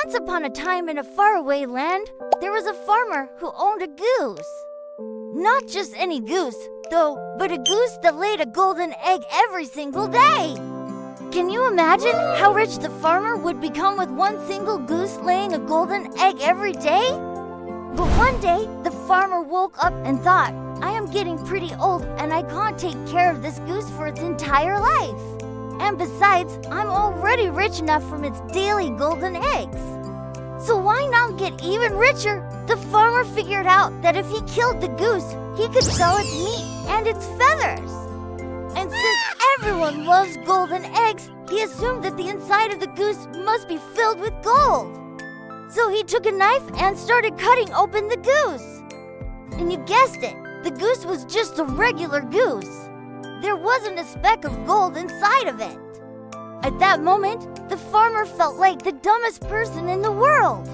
Once upon a time in a faraway land, there was a farmer who owned a goose. Not just any goose, though, but a goose that laid a golden egg every single day. Can you imagine how rich the farmer would become with one single goose laying a golden egg every day? But one day, the farmer woke up and thought, I am getting pretty old and I can't take care of this goose for its entire life. And besides, I'm already rich enough from its daily golden eggs. So why not get even richer? The farmer figured out that if he killed the goose, he could sell its meat and its feathers. And since everyone loves golden eggs, he assumed that the inside of the goose must be filled with gold. So he took a knife and started cutting open the goose. And you guessed it, the goose was just a regular goose. There wasn't a speck of gold inside of it. At that moment, the farmer felt like the dumbest person in the world.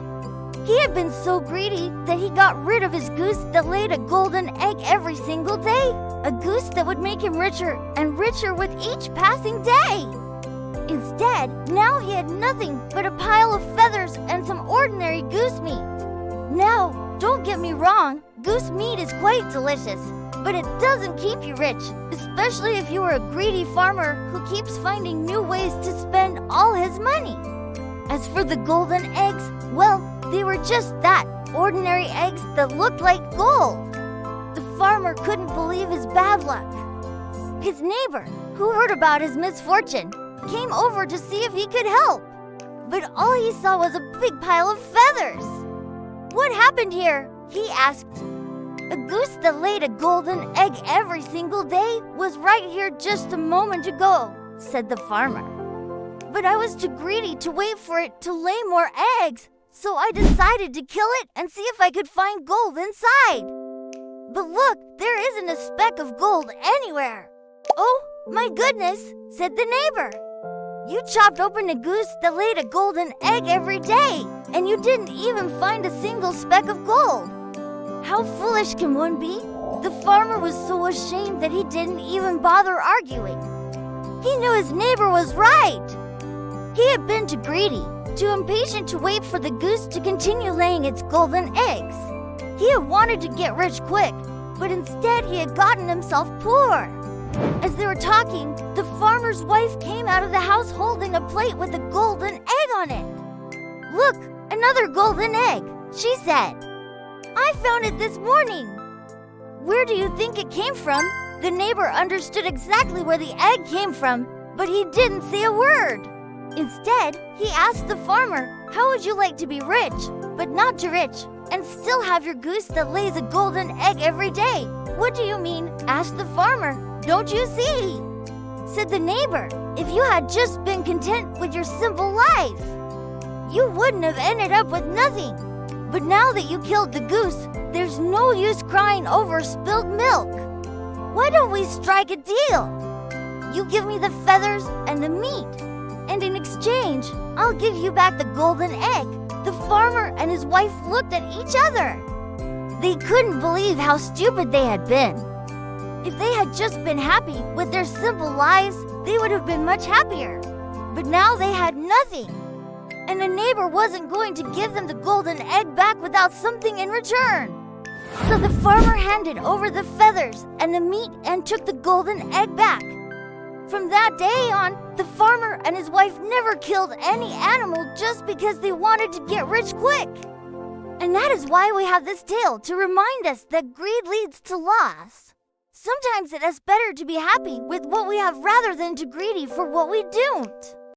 He had been so greedy that he got rid of his goose that laid a golden egg every single day, a goose that would make him richer and richer with each passing day. Instead, now he had nothing but a pile of feathers and some ordinary goose meat. Now, don't get me wrong, goose meat is quite delicious, but it doesn't keep you rich, especially if you are a greedy farmer who keeps finding new ways to spend all his money. As for the golden eggs, well, they were just that, ordinary eggs that looked like gold. The farmer couldn't believe his bad luck. His neighbor, who heard about his misfortune, came over to see if he could help. But all he saw was a big pile of feathers. What happened here? He asked. A goose that laid a golden egg every single day was right here just a moment ago, said the farmer. But I was too greedy to wait for it to lay more eggs, so I decided to kill it and see if I could find gold inside. But look, there isn't a speck of gold anywhere. Oh, my goodness, said the neighbor. You chopped open a goose that laid a golden egg every day, and you didn't even find a single speck of gold. How foolish can one be? The farmer was so ashamed that he didn't even bother arguing. He knew his neighbor was right. He had been too greedy, too impatient to wait for the goose to continue laying its golden eggs. He had wanted to get rich quick, but instead he had gotten himself poor. As they were talking, the farmer's wife came out of the house holding a plate with a golden egg on it. Look, another golden egg, she said. I found it this morning. Where do you think it came from? The neighbor understood exactly where the egg came from, but he didn't say a word. Instead, he asked the farmer, how would you like to be rich, but not too rich, and still have your goose that lays a golden egg every day? What do you mean? Asked the farmer. Don't you see? Said the neighbor, if you had just been content with your simple life, you wouldn't have ended up with nothing. But now that you killed the goose, there's no use crying over spilled milk. Why don't we strike a deal? You give me the feathers and the meat, and in exchange, I'll give you back the golden egg. The farmer and his wife looked at each other. They couldn't believe how stupid they had been. If they had just been happy with their simple lives, they would have been much happier. But now they had nothing. And the neighbor wasn't going to give them the golden egg back without something in return. So the farmer handed over the feathers and the meat and took the golden egg back. From that day on, the farmer and his wife never killed any animal just because they wanted to get rich quick. And that is why we have this tale to remind us that greed leads to loss. Sometimes it is better to be happy with what we have rather than to greedy for what we don't.